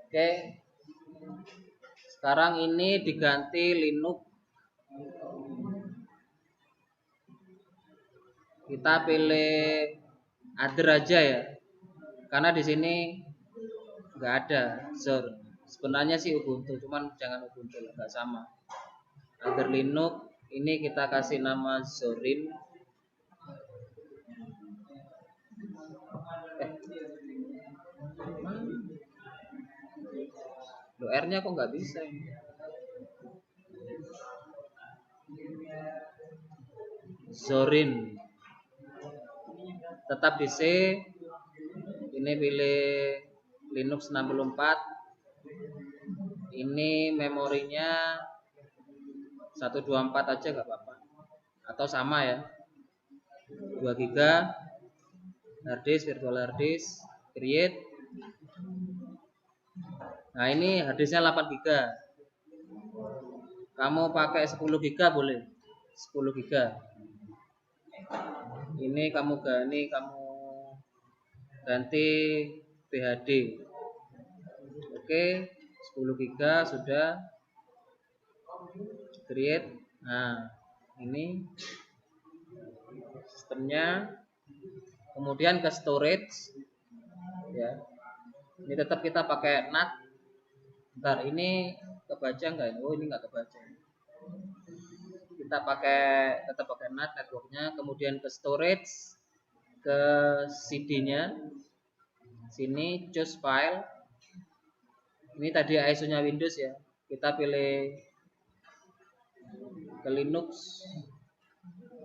Oke. Sekarang ini diganti Linux. Kita pilih other aja ya. Karena di sini nggak ada Zorin. Sebenarnya sih Ubuntu, cuman jangan Ubuntu, nggak sama. Other Linux ini kita kasih nama Zorin. Loh, R-nya kok nggak bisa ini? Zorin. Tetap di C. Ini pilih Linux 64. Ini memorinya 124 aja nggak apa-apa. Atau sama ya. 2 GB harddisk, virtual harddisk, create. Nah, ini harddisknya 8 GB. Kamu pakai 10 GB boleh. 10 GB. Ini kamu ganti BHD. Oke, 10 GB sudah. Create. Nah, ini sistemnya. Kemudian ke storage ya. Ini tetap kita pakai NAT. Bentar, ini kebaca enggak? Oh, ini enggak kebaca. Kita tetap pakai NAT networknya. Kemudian ke storage, ke CD-nya. Sini choose file. Ini tadi ISO-nya Windows ya. Kita pilih ke Linux,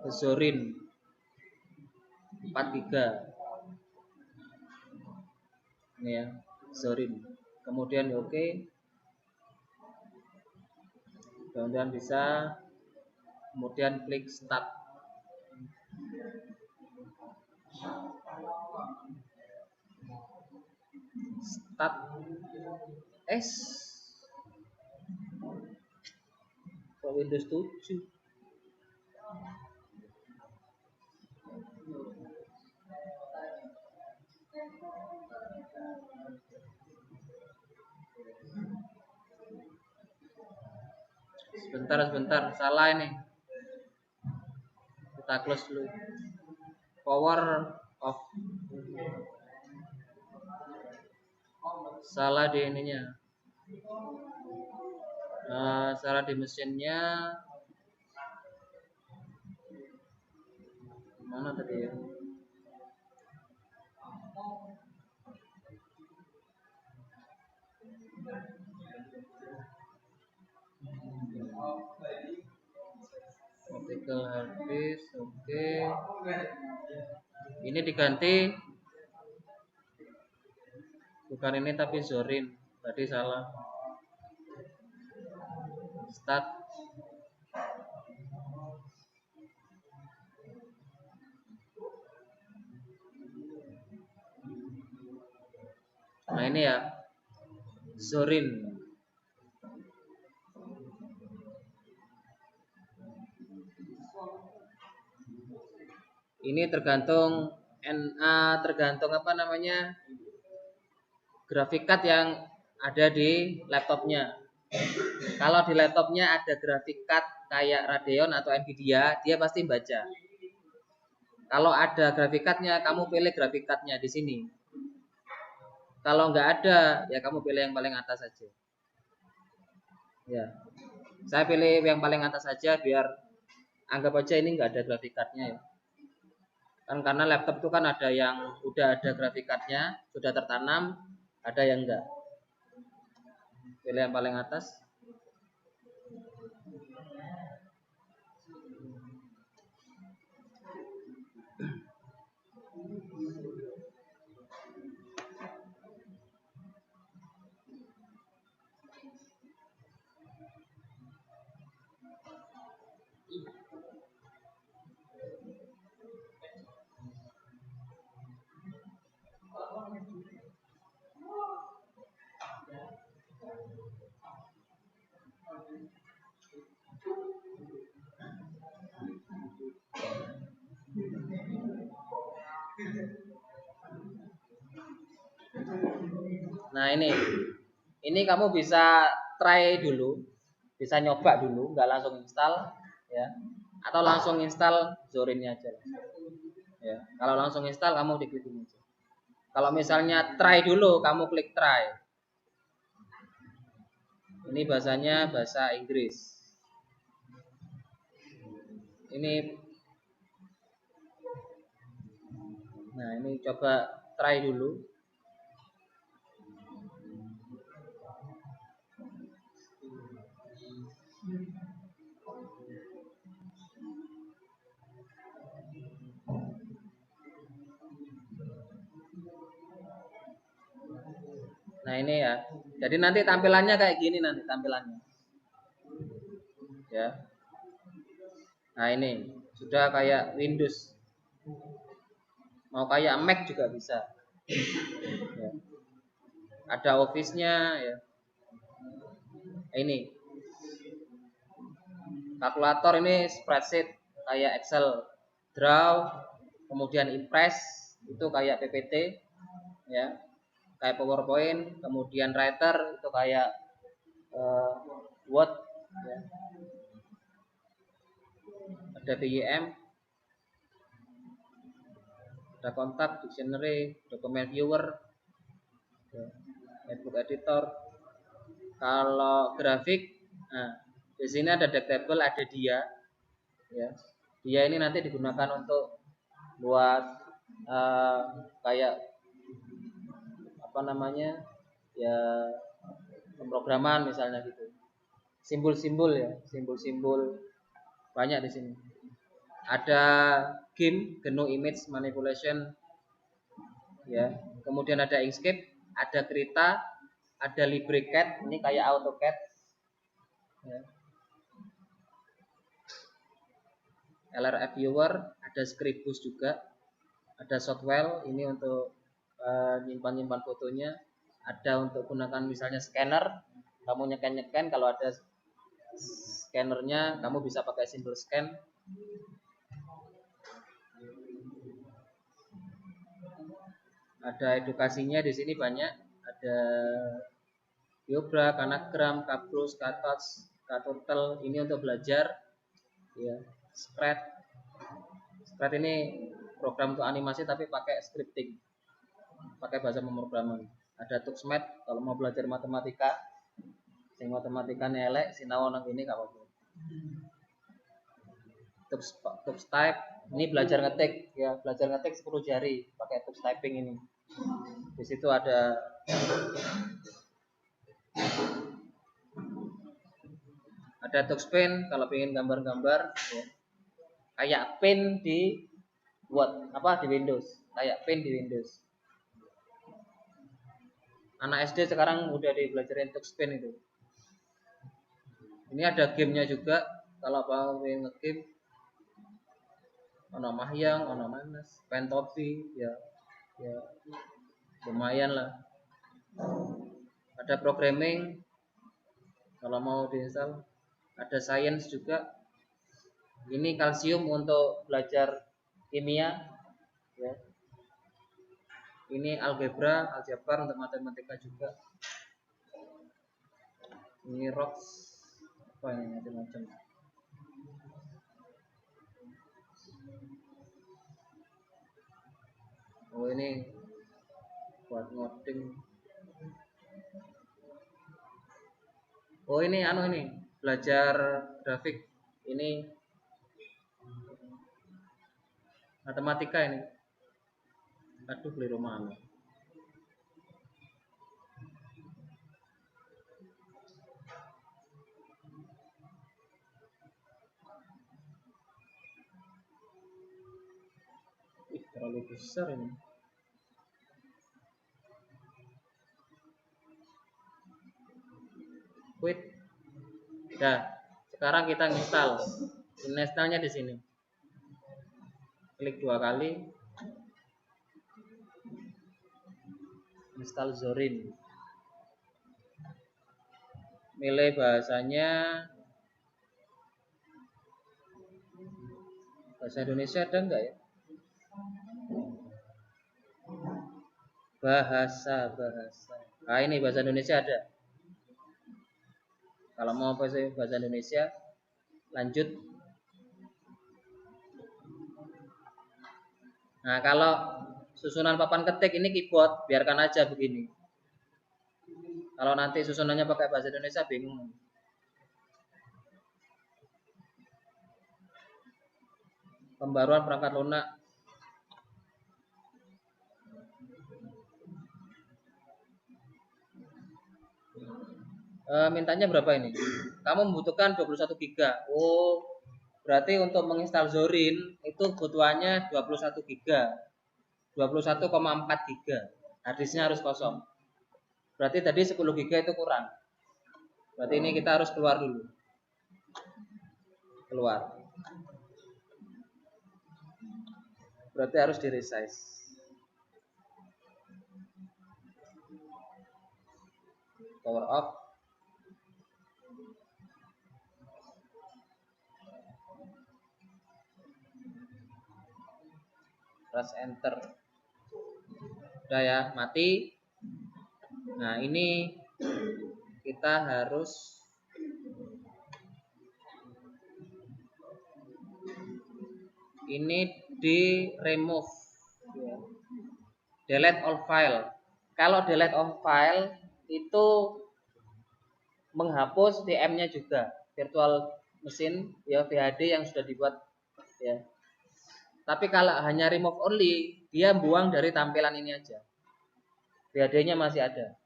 ke Zorin 4 GB. Ini ya, Zorin. Kemudian oke. Kemudian bisa, kemudian klik start. Start S. Kok Windows 7? Sebentar, salah ini. Kita close dulu. Power off. Salah di ininya. Salah di mesinnya. Mana tadi ya? Optical hard disk, oke. Ini diganti, bukan ini tapi Zorin. Tadi salah. Start. Nah, ini ya, Zorin. Ini tergantung apa namanya, graphic card yang ada di laptopnya. Kalau di laptopnya ada graphic card kayak Radeon atau Nvidia, dia pasti baca. Kalau ada graphic cardnya, kamu pilih graphic cardnya di sini. Kalau nggak ada, ya kamu pilih yang paling atas saja. Ya, saya pilih yang paling atas saja biar anggap aja ini nggak ada graphic cardnya ya. Kan karena laptop itu kan ada yang udah ada graphic cardnya, sudah tertanam, ada yang enggak. Pilih yang paling atas. Nah ini kamu bisa try dulu, bisa nyoba dulu, nggak langsung install, ya. Atau langsung install Zorinnya aja. Ya, kalau langsung install kamu diklik ini aja. Kalau misalnya try dulu, kamu klik try. Ini bahasanya bahasa Inggris. Ini coba try dulu. Nah ini ya. Jadi nanti tampilannya kayak gini nanti tampilannya. Ya. Nah ini sudah kayak Windows. Mau kayak Mac juga bisa. Ya. Ada Office-nya ya. Ini kalkulator ini spreadsheet kayak Excel, Draw, kemudian Impress itu kayak PPT ya, kayak PowerPoint, kemudian Writer itu kayak Word ya. Ada BIM, ada kontak, dictionary, dokumen viewer, ya, notebook editor. Kalau grafik, nah di sini ada Darktable, ada dia, ya. Dia ini nanti digunakan untuk buat kayak apa namanya, ya pemrograman misalnya gitu. Simbol-simbol ya, simbol-simbol banyak di sini. Ada GIMP, GNU Image Manipulation, ya. Kemudian ada Inkscape, ada Krita, ada LibreCAD, ini kayak AutoCAD. Ya. LRF Viewer, ada Scribus juga, ada Shotwell, ini untuk nyimpan-nyimpan fotonya, ada untuk gunakan misalnya scanner, kamu nyeken-nyeken, kalau ada scannernya kamu bisa pakai simbol scan. Ada edukasinya di sini banyak, ada Biobra, Kanagram, Kaplus, Katots, Katurtle, ini untuk belajar, ya. Spread ini program untuk animasi tapi pakai scripting, pakai bahasa pemrograman. Ada Tuxmat kalau mau belajar matematika, sing matematikanya elek, sinau nang ini gak apa-apa. Tux type ini belajar ngetik, ya, belajar ngetik 10 jari pakai tux typing ini. Di situ ada Tuxpen kalau pengen gambar-gambar, ya. Kayak pen di Word, di Windows, kayak pen di Windows. Anak SD sekarang udah dibelajarin Tuxpen itu. Ini ada gamenya juga, kalau pengen nge-game, ono Mahyang, ono Manas, Pentopi, ya lumayan lah. Ada programming kalau mau diinstal, ada science juga. Ini kalsium untuk belajar kimia, ya. Ini algebra untuk matematika juga. Ini rocks, apa ini macam-macam. Oh ini buat ngoding. Oh ini ini belajar grafik, ini matematika ini. Aduh beli rumah. Terlalu besar ini. Quit. Nah, sekarang kita install. Installnya di sini. Klik 2 kali. Install Zorin. Milih bahasanya bahasa Indonesia ada enggak ya? Bahasa. Nah, ini bahasa Indonesia ada. Kalau mau bahasa Indonesia, lanjut. Nah, kalau susunan papan ketik ini keyboard, biarkan aja begini. Kalau nanti susunannya pakai bahasa Indonesia bingung. Pembaruan perangkat lunak. Mintanya berapa ini? Kamu membutuhkan 21 GB. Oh, berarti untuk menginstal Zorin itu kebutuhannya 21 GB. 21,4 GB. Harddisknya harus kosong. Berarti tadi 10 GB itu kurang. Berarti ini kita harus keluar dulu. Keluar. Berarti harus di resize. Power off. Press enter. Udah ya, mati. Nah, ini kita harus ini di remove, delete all file. Kalau delete all file itu menghapus VM-nya juga, virtual machine ya, VHD yang sudah dibuat ya. Tapi kalau hanya remove only, dia buang dari tampilan ini aja. VHD-nya masih ada.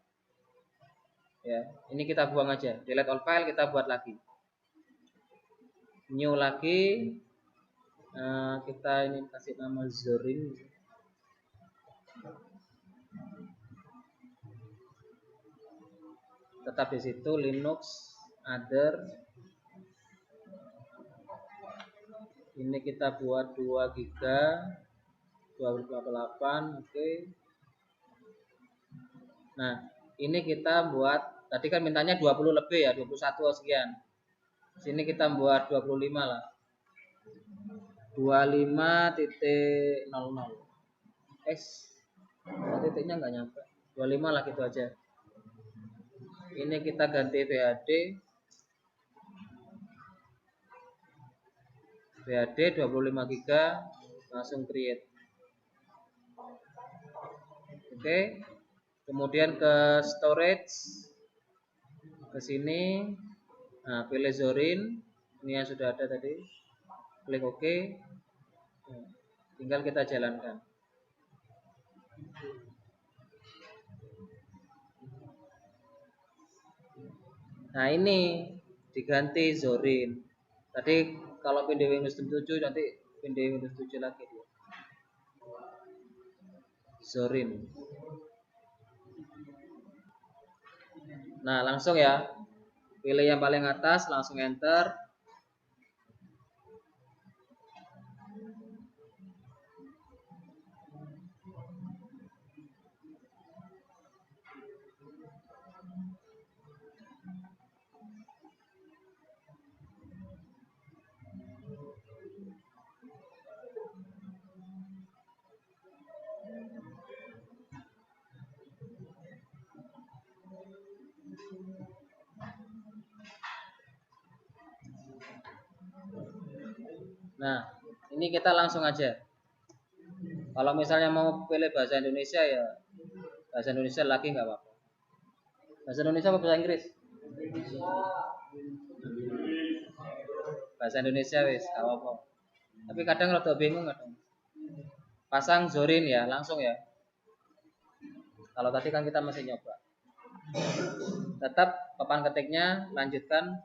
Ya, ini kita buang aja. Delete all file, kita buat lagi. New lagi. Kita ini kasih nama Zorin. Tetap di situ Linux other. Ini kita buat 2 GB 228, oke. Nah, ini kita buat, tadi kan mintanya 20 lebih ya, 21 sekian. Sini kita buat 25 lah. 25.00. Titiknya nggak nyampe. 25 lah gitu aja. Ini kita ganti VHD. VHD 25 GB, langsung create. Oke. Kemudian ke storage, ke sini. Nah, pilih Zorin. Ini yang sudah ada tadi. Klik OK. Tinggal kita jalankan. Nah, ini diganti Zorin. Tadi kalau pindah Windows 7 nanti pindah Windows 7 lagi dia. Zorin. Nah, langsung ya. Pilih yang paling atas, langsung enter. Nah, ini kita langsung aja. Kalau misalnya mau pilih bahasa Indonesia ya bahasa Indonesia lagi nggak apa-apa. Bahasa Indonesia apa bahasa Inggris? Bahasa Indonesia wis, nggak apa-apa. Tapi kadang rada bingung kadang. Pasang Zorin ya, langsung ya. Kalau tadi kan kita masih nyoba. Tetap papan ketiknya lanjutkan.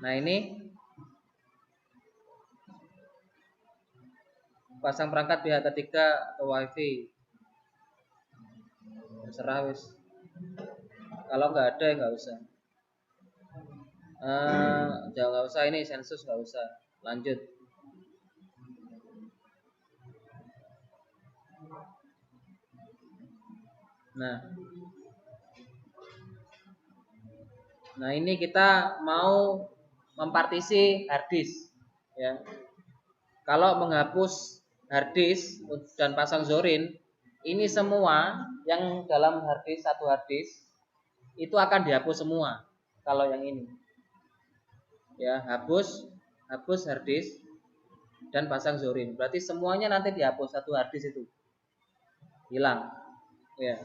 Nah, ini pasang perangkat pihak ketiga atau WiFi. Terserah wis. Kalau nggak ada ya nggak usah. Jangan nggak usah, ini sensus nggak usah. Lanjut. Nah ini kita mau mempartisi harddisk ya. Kalau menghapus harddisk dan pasang Zorin ini semua yang dalam harddisk, satu harddisk itu akan dihapus semua. Kalau yang ini, ya hapus harddisk dan pasang Zorin. Berarti semuanya nanti dihapus, satu harddisk itu hilang. Ya.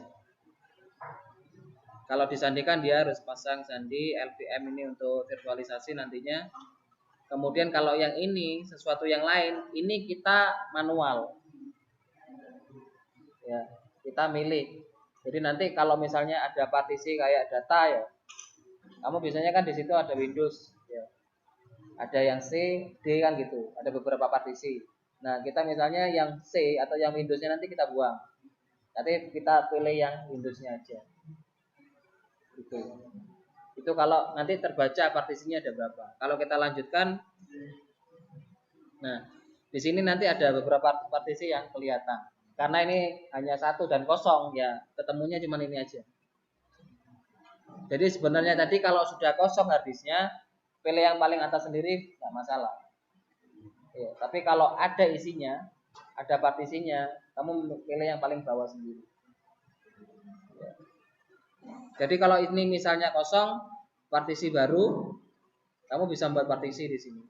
Kalau disandikan dia harus pasang sandi LVM ini untuk virtualisasi nantinya. Kemudian kalau yang ini sesuatu yang lain, ini kita manual. Ya, kita milih. Jadi nanti kalau misalnya ada partisi kayak data ya, kamu biasanya kan di situ ada Windows, ya. Ada yang C, D kan gitu. Ada beberapa partisi. Nah, kita misalnya yang C atau yang Windowsnya nanti kita buang. Nanti kita pilih yang Windowsnya aja. Gitu. Itu kalau nanti terbaca partisinya ada berapa. Kalau kita lanjutkan, nah di sini nanti ada beberapa partisi yang kelihatan. Karena ini hanya satu dan kosong, ya ketemunya cuma ini aja. Jadi sebenarnya tadi kalau sudah kosong harddisknya, pilih yang paling atas sendiri, nggak masalah. Ya, tapi kalau ada isinya, ada partisinya, kamu pilih yang paling bawah sendiri. Ya. Jadi kalau ini misalnya kosong, partisi baru, kamu bisa membuat partisi di sini.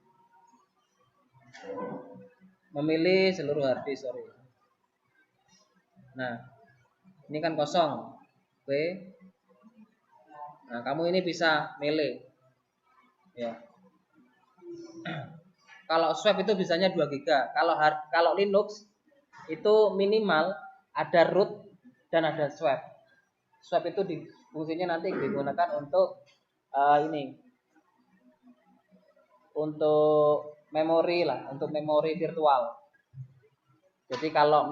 Memilih seluruh harddisk, sorry. Nah, ini kan kosong, B. Nah, kamu ini bisa milih, ya. Kalau swap itu bisanya 2 GB. Kalau Linux itu minimal ada root dan ada swap. Swap itu fungsinya nanti digunakan untuk untuk memori lah, untuk memori virtual. Jadi kalau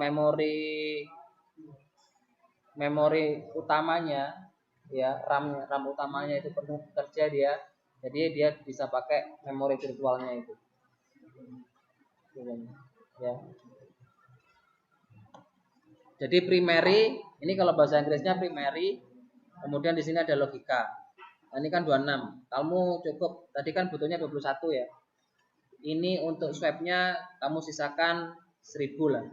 memori utamanya, ya RAM utamanya itu penuh kerja dia, jadi dia bisa pakai memori virtualnya itu. Ya. Jadi primary, ini kalau bahasa Inggrisnya primary, kemudian di sini ada logika. Nah, ini kan 26. Kamu cukup tadi kan butuhnya 21 ya. Ini untuk swabnya kamu sisakan 1000 lah.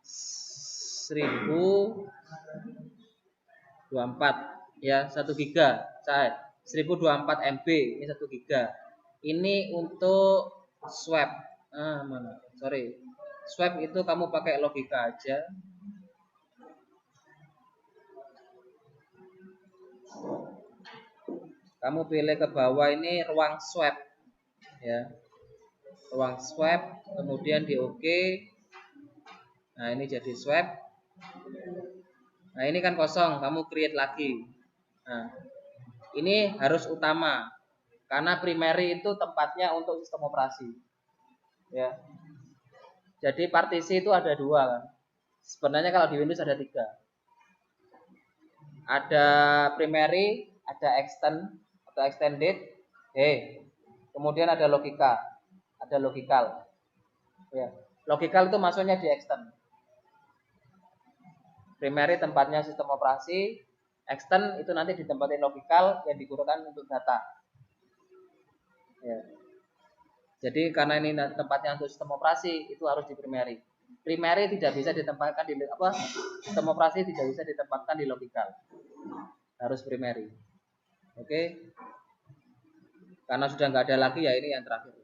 1024 ya, 1 giga. 1024 MB ini 1 giga. Ini untuk swab. Mana? Sorry. Swab itu kamu pakai logika aja. Kamu pilih ke bawah ini ruang swab. Ya. Ruang swab, kemudian di OK. Nah, ini jadi swab. Nah, ini kan kosong, kamu create lagi. Nah, ini harus utama. Karena primary itu tempatnya untuk sistem operasi. Ya. Jadi partisi itu ada 2 kan. Sebenarnya kalau di Windows ada 3. Ada primary, ada extend atau extended, kemudian ada logika, ada logical. Ya. Logical itu maksudnya di extend. Primary tempatnya sistem operasi, extend itu nanti ditempatin logical yang digunakan untuk data. Ya. Jadi karena ini tempatnya untuk sistem operasi, itu harus di primary. Primary tidak bisa ditempatkan di sistem operasi tidak bisa ditempatkan di logical. Harus primary. Oke. Karena sudah nggak ada lagi ya ini yang terakhir.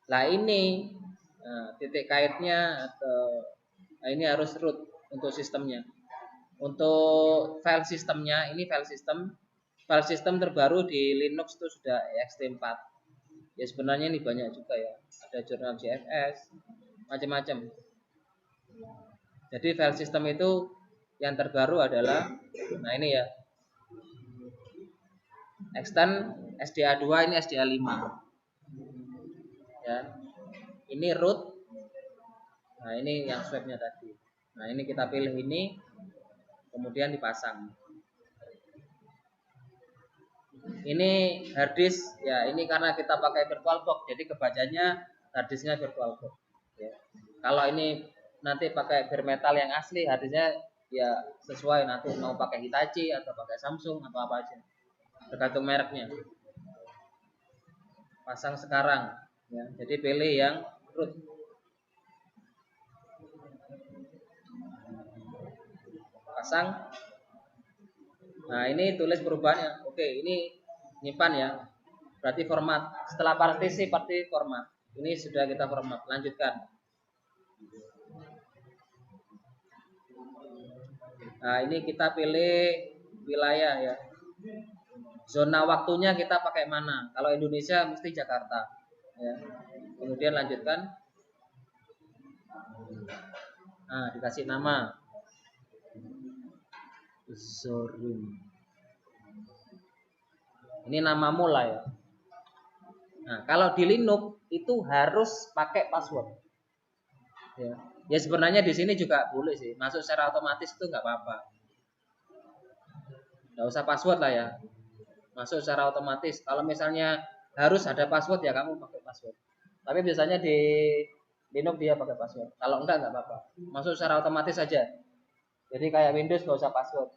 Nah ini titik kaitnya atau ini harus root untuk sistemnya. Untuk file sistemnya, ini file sistem terbaru di Linux itu sudah ext4. Ya sebenarnya ini banyak juga ya. Ada jurnal JFS, macam-macam. Jadi file sistem itu yang terbaru adalah, nah ini ya, extend SDA2, ini SDA5. Ya. Ini root. Nah, ini yang swabnya tadi. Nah, ini kita pilih ini, kemudian dipasang. Ini harddisk ya, ini karena kita pakai virtualbox, jadi kebacanya harddisknya virtualbox. Ya. Kalau ini nanti pakai bare metal yang asli, harddisknya ya sesuai nanti mau pakai Hitachi atau pakai Samsung atau apa aja, tergantung mereknya. Pasang sekarang, ya. Jadi pilih yang root. pasang. Nah, ini tulis perubahannya. Oke, ini nyimpan ya. Berarti format. Setelah partisi format. Ini sudah kita format. Lanjutkan. Nah, ini kita pilih wilayah ya. Zona waktunya kita pakai mana? Kalau Indonesia mesti Jakarta. Ya. Kemudian lanjutkan. Nah, dikasih nama. Zoom. Ini nama mulai ya. Nah, kalau di Linux itu harus pakai password. Ya sebenarnya di sini juga boleh sih, masuk secara otomatis itu nggak apa-apa. Nggak usah password lah ya. Masuk secara otomatis. Kalau misalnya harus ada password ya kamu pakai password. Tapi biasanya di Linux dia pakai password. Kalau enggak apa-apa. Masuk secara otomatis saja. Jadi kayak Windows nggak usah password.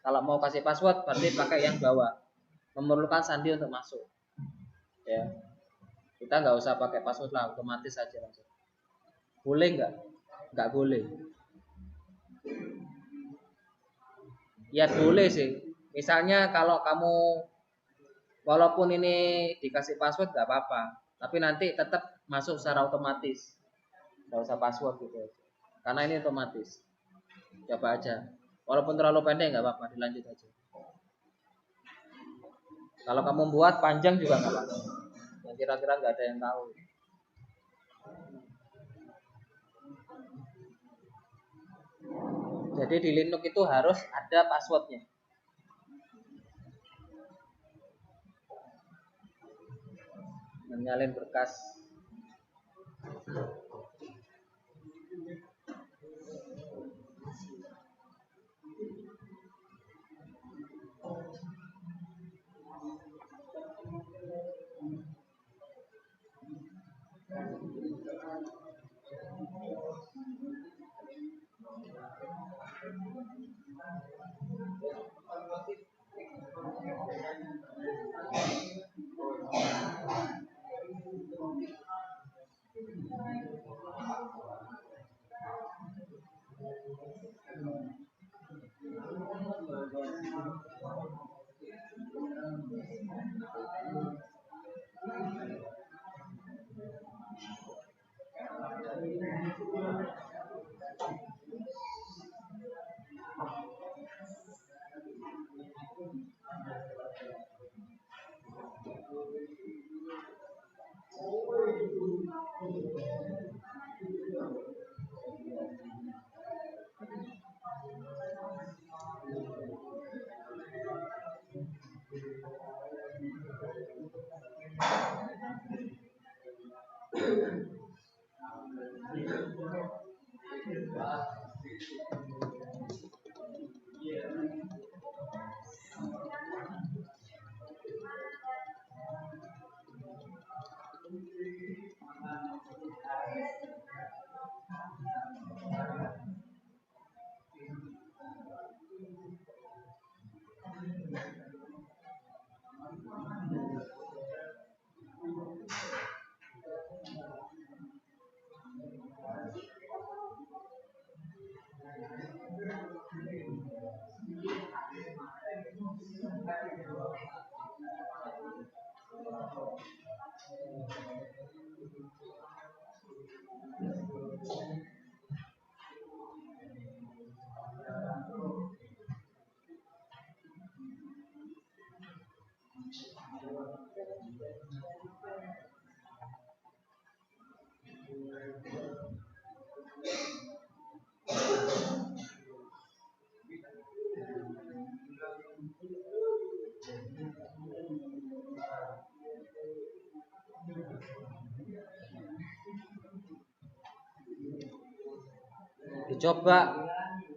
Kalau mau kasih password berarti pakai yang bawah. Memerlukan sandi untuk masuk. Ya. Kita nggak usah pakai password lah, otomatis saja langsung. Boleh nggak? Nggak boleh. Ya boleh sih. Misalnya kalau kamu walaupun ini dikasih password nggak apa-apa, tapi nanti tetap masuk secara otomatis. Nggak usah password gitu. Karena ini otomatis. Coba aja. Walaupun terlalu pendek nggak apa-apa, dilanjut aja. Kalau kamu buat panjang juga nggak apa-apa. Yang kira-kira nggak ada yang tahu. Jadi di Linux itu harus ada passwordnya. Menyalin berkas.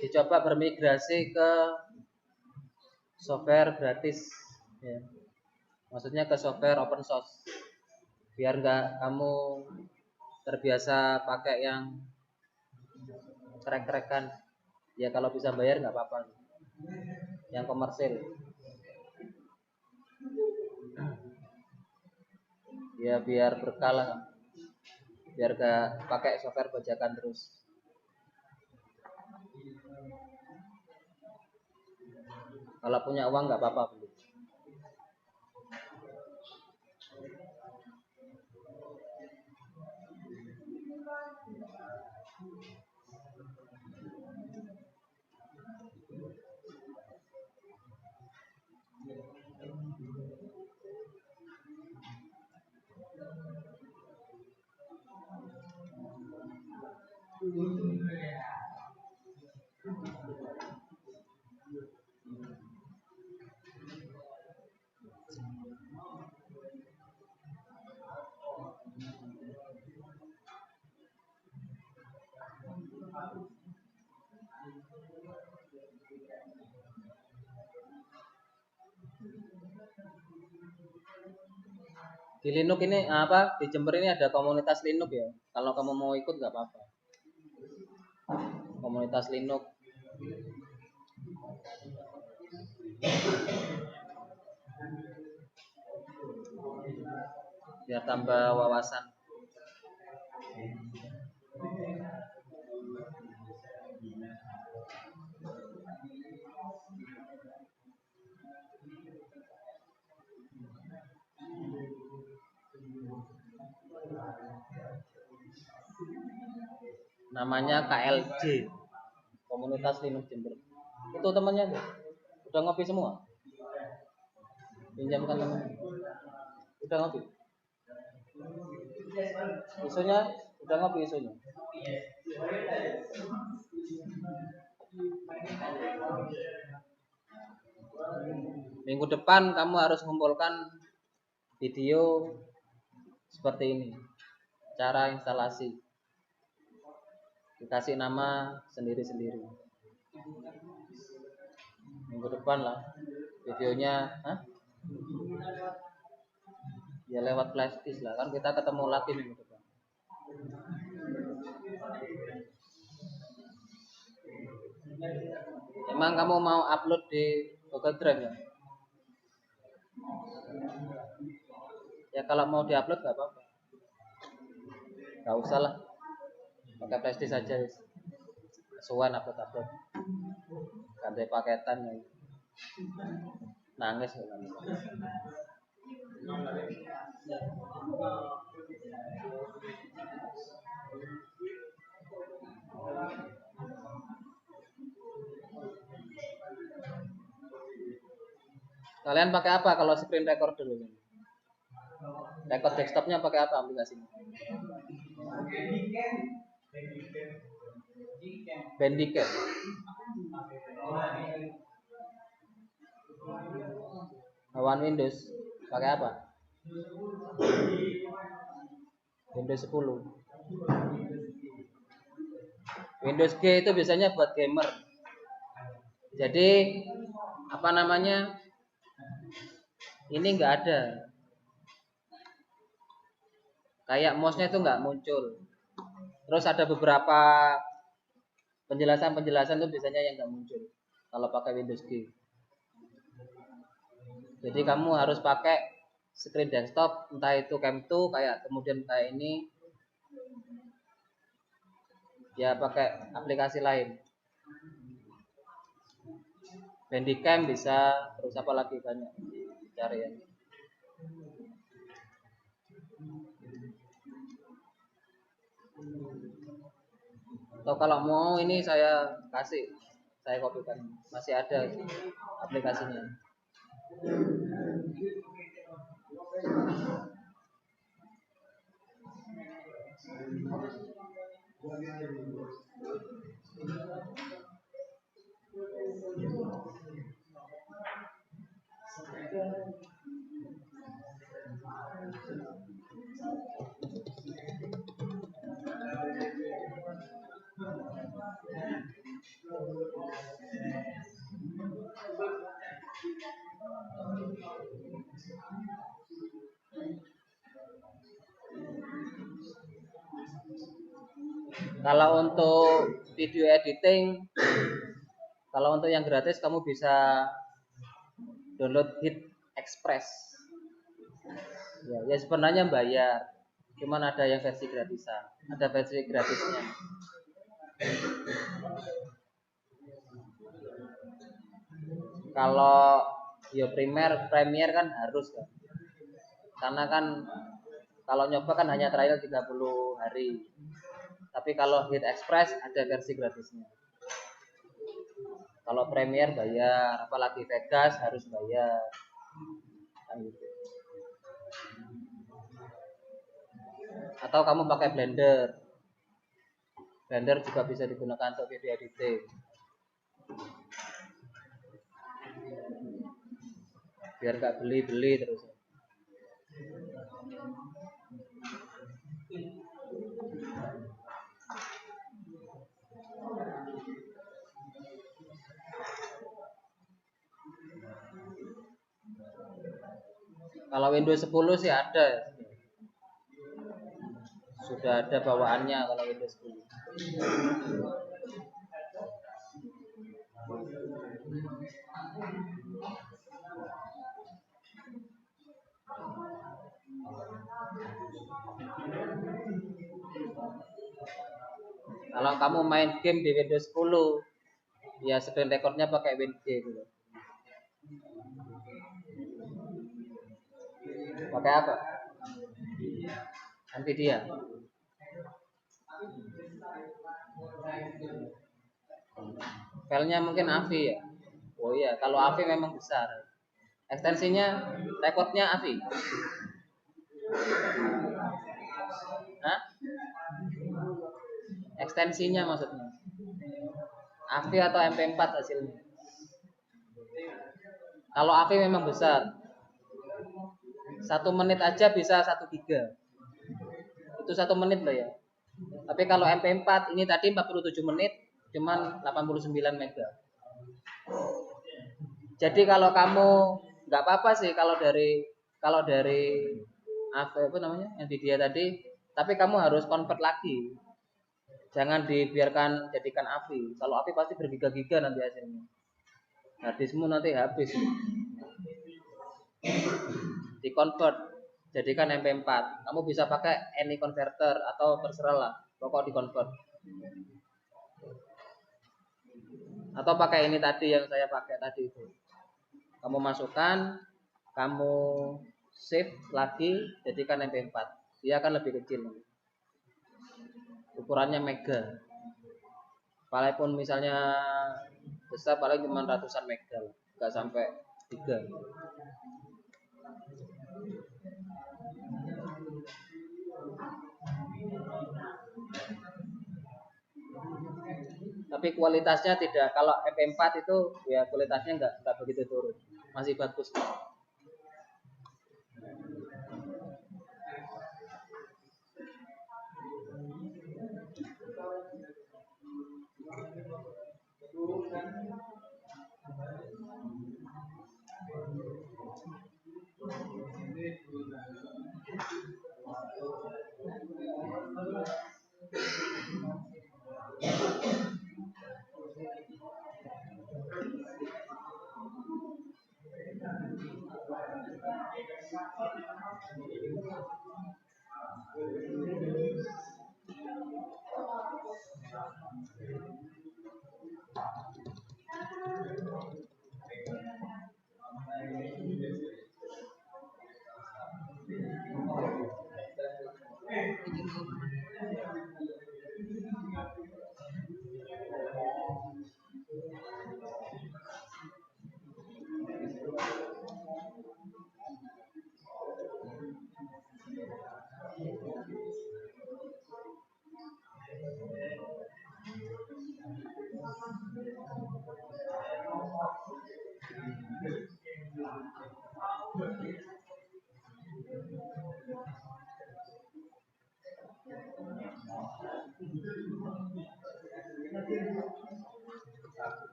Dicoba bermigrasi ke software gratis ya. Maksudnya ke software open source biar nggak kamu terbiasa pakai yang krek-krekan ya. Kalau bisa bayar nggak apa-apa, yang komersil ya biar berkala, biar gak pakai software bajakan terus. Kalau punya uang nggak apa-apa beli. Di Linux ini di Jember ini ada komunitas Linux ya. Kalau kamu mau ikut nggak apa-apa. Komunitas Linux. Biar tambah wawasan. Namanya KLJ, Komunitas Linux Jember. Itu temannya udah ngopi semua. Pinjamkan teman. Udah ngopi. Isunya udah ngopi isunya. Minggu depan kamu harus mengumpulkan video seperti ini. Cara instalasi. Dikasih nama sendiri-sendiri. Minggu depan lah videonya. Ya lewat flash disk lah, kan kita ketemu lagi minggu depan. Emang kamu mau upload di Google Drive ya? Ya kalau mau diupload nggak apa-apa. Nggak usah lah. Pakai flash disk saja. Suan upload. Ganti paketan ya. Nangis ya. Kalian pakai apa kalau screen record dulu? Record desktopnya pakai apa aplikasinya? Bandicam. Lawan Windows pakai apa? Windows 10. Windows G itu biasanya buat gamer. Jadi ini nggak ada. Kayak mouse-nya itu nggak muncul. Terus ada beberapa penjelasan itu biasanya yang nggak muncul kalau pakai Windows G. Jadi kamu harus pakai screen desktop, entah itu Cam2 kayak kemudian kayak ini. Ya pakai aplikasi lain. Bandicam bisa, terus apa lagi banyak cari ya. Atau kalau mau ini saya kopikan, masih ada aplikasinya. Kalau untuk video editing, kalau untuk yang gratis kamu bisa download Hit Express. Ya sebenarnya bayar, cuman ada yang versi gratisan, ada versi gratisnya. Kalau ya Premiere kan harus kan. Karena kan kalau nyoba kan hanya trial 30 hari. Tapi kalau Hit Express ada versi gratisnya. Kalau Premiere bayar, apalagi Vegas harus bayar. Kan gitu. Atau kamu pakai Blender. Blender juga bisa digunakan untuk video editing. Biar nggak beli-beli terus. Kalau Windows 10 sih ada. Sudah ada bawaannya kalau Windows 10. Kalau kamu main game di Windows 10, ya screen recordnya pakai WinG gitu. Pakai apa? Nvidia. Filenya mungkin AVI ya. Oh iya, kalau AVI memang besar. Ekstensinya recordnya AVI. Hah? Ekstensinya maksudnya. AVI atau MP4 hasilnya. Kalau AVI memang besar. 1 menit aja bisa 1 giga. Itu 1 menit loh ya. Tapi kalau MP4 ini tadi 47 menit cuman 89 mega. Jadi kalau kamu nggak apa-apa sih kalau dari apa namanya Nvidia tadi, tapi kamu harus convert lagi. Jangan dibiarkan jadikan AVI. Kalau AVI pasti bergiga-giga nanti hasilnya. Harddiskmu nanti habis. Di convert jadikan MP4. Kamu bisa pakai any converter atau terserah lah. Pokok di convert. Atau pakai ini tadi yang saya pakai tadi itu. Kamu masukkan, kamu save lagi, jadikan MP4. Dia akan lebih kecil. Ukurannya mega. Walaupun misalnya besar paling cuma ratusan mega, nggak sampai 3. Tapi kualitasnya tidak. Kalau MP4 itu ya kualitasnya nggak begitu turun, masih bagus.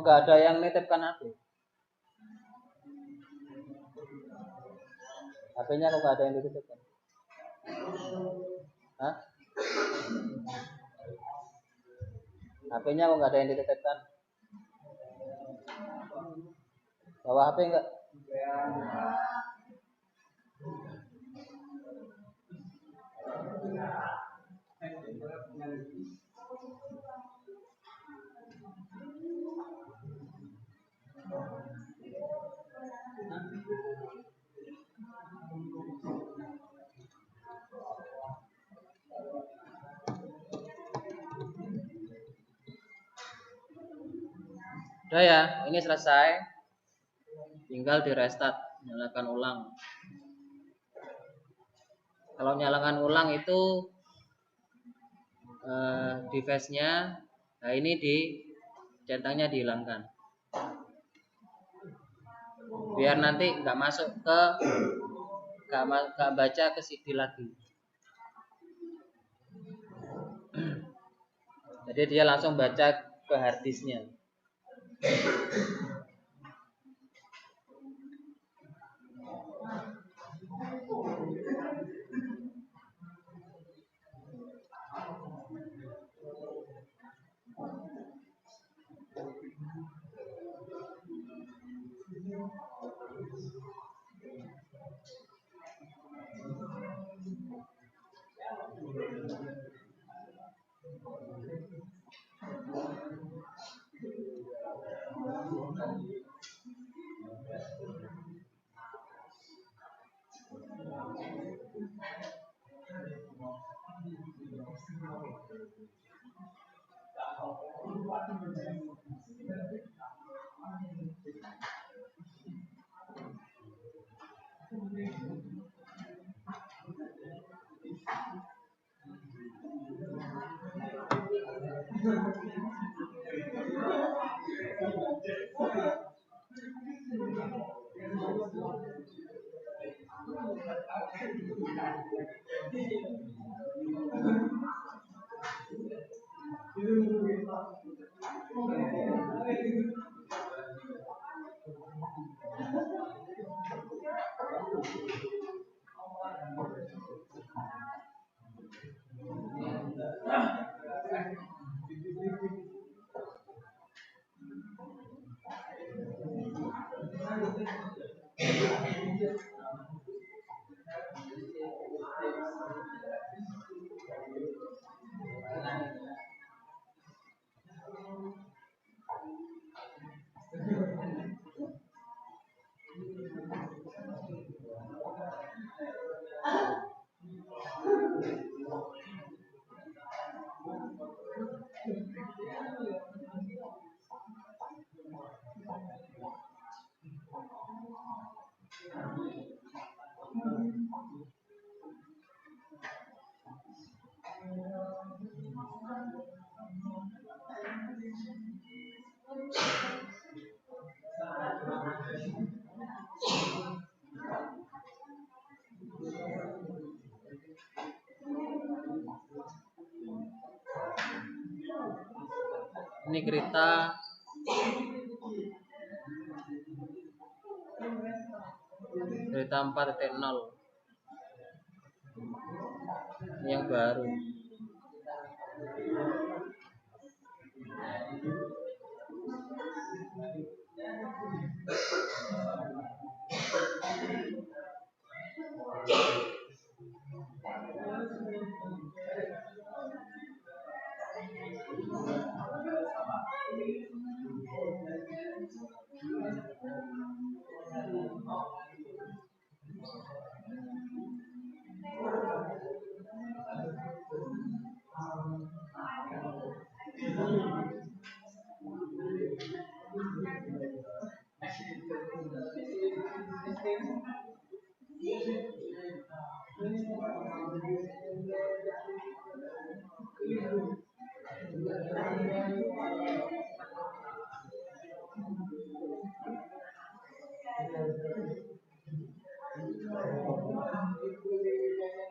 Oh, nggak ada yang nitipkan HP. HP-nya kok nggak ada yang dititipkan? Hah? HP-nya kok nggak ada yang dititipkan? Bawa HP enggak? Udah ya, ini selesai. Tinggal di restart, nyalakan ulang. Kalau nyalakan ulang itu device-nya, nah ini di centangnya dihilangkan. Biar nanti nggak masuk ke nggak baca ke CD lagi. Jadi dia langsung baca ke harddisknya. Ini kereta kereta 4.0. Ini yang baru.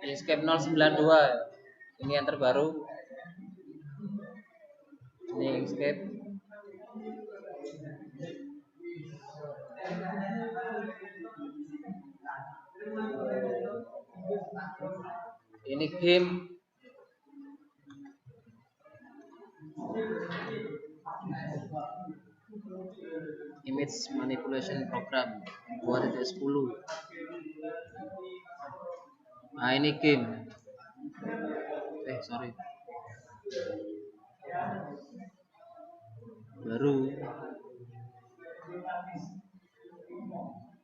Inkscape 092. Ini yang terbaru. Ini Inkscape Ini game image manipulation program 2.10. Nah, ini game. Sorry. Baru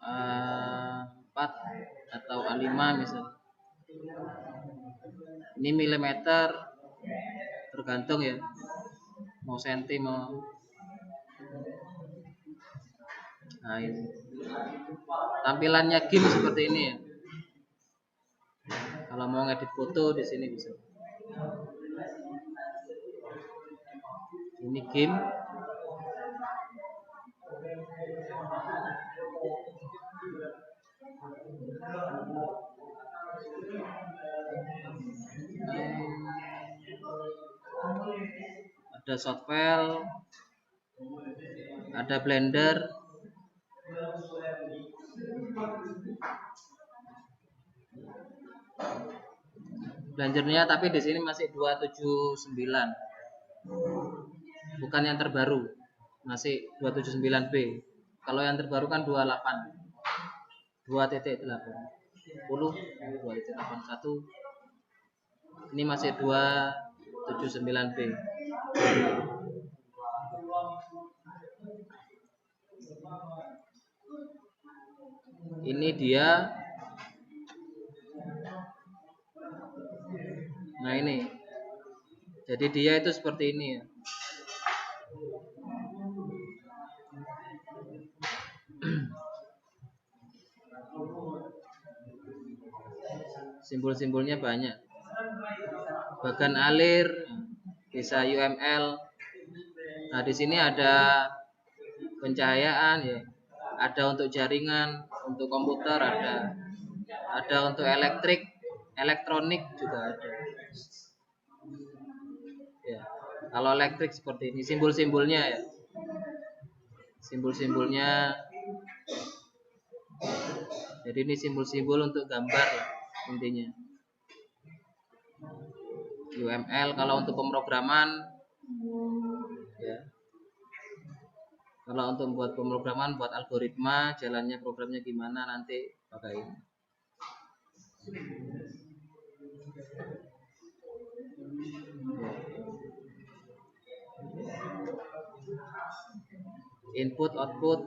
4 atau A5 misal. Ini milimeter tergantung ya, mau senti mau. Nah, ini tampilannya game seperti ini ya. Kalau mau ngedit foto di sini bisa. Ini game. Ada software, ada Blender, Blendernya tapi di sini masih 279, bukan yang terbaru, masih 279B. Kalau yang terbaru kan 28, 2.8, 10, 2.81. Ini masih 279B. Ini dia. Nah, ini. Jadi dia itu seperti ini ya. Simbol-simbolnya banyak. Bagan alir, bisa UML. Nah, di sini ada pencahayaan ya. Ada untuk jaringan, untuk komputer ada untuk elektronik juga ada. Ya. Kalau elektrik seperti ini simbol-simbolnya ya. Simbol-simbolnya. Jadi ini simbol-simbol untuk gambar ya, intinya. UML kalau untuk pemrograman ya. Kalau untuk buat pemrograman, buat algoritma, jalannya programnya gimana nanti pakai ini. Input, output.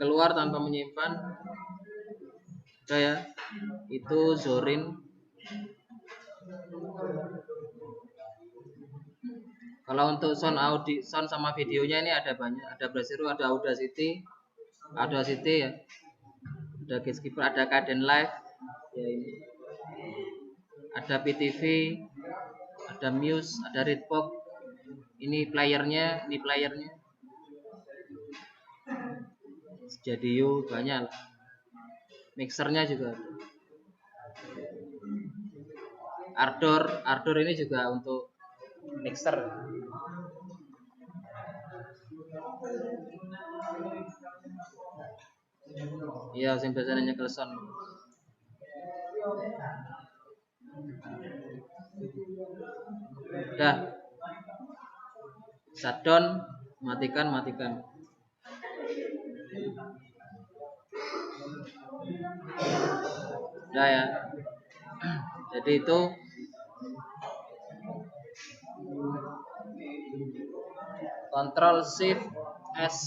Keluar tanpa menyimpan. Udah ya. Itu Zorin. Kalau untuk sound sama videonya ini ada banyak, ada Brasero, ada Audacity ya. Ada Gatekeeper, ada Kdenlive ya ini. Ada PTV, ada Muse, ada Redbox. Ini playernya. Jadiyo banyak. Mixernya juga. Ardor ini juga untuk mixer. Iya, sing biasanya nyekel sound. Udah. Shutdown, matikan. Udah ya. Jadi itu Ctrl Shift S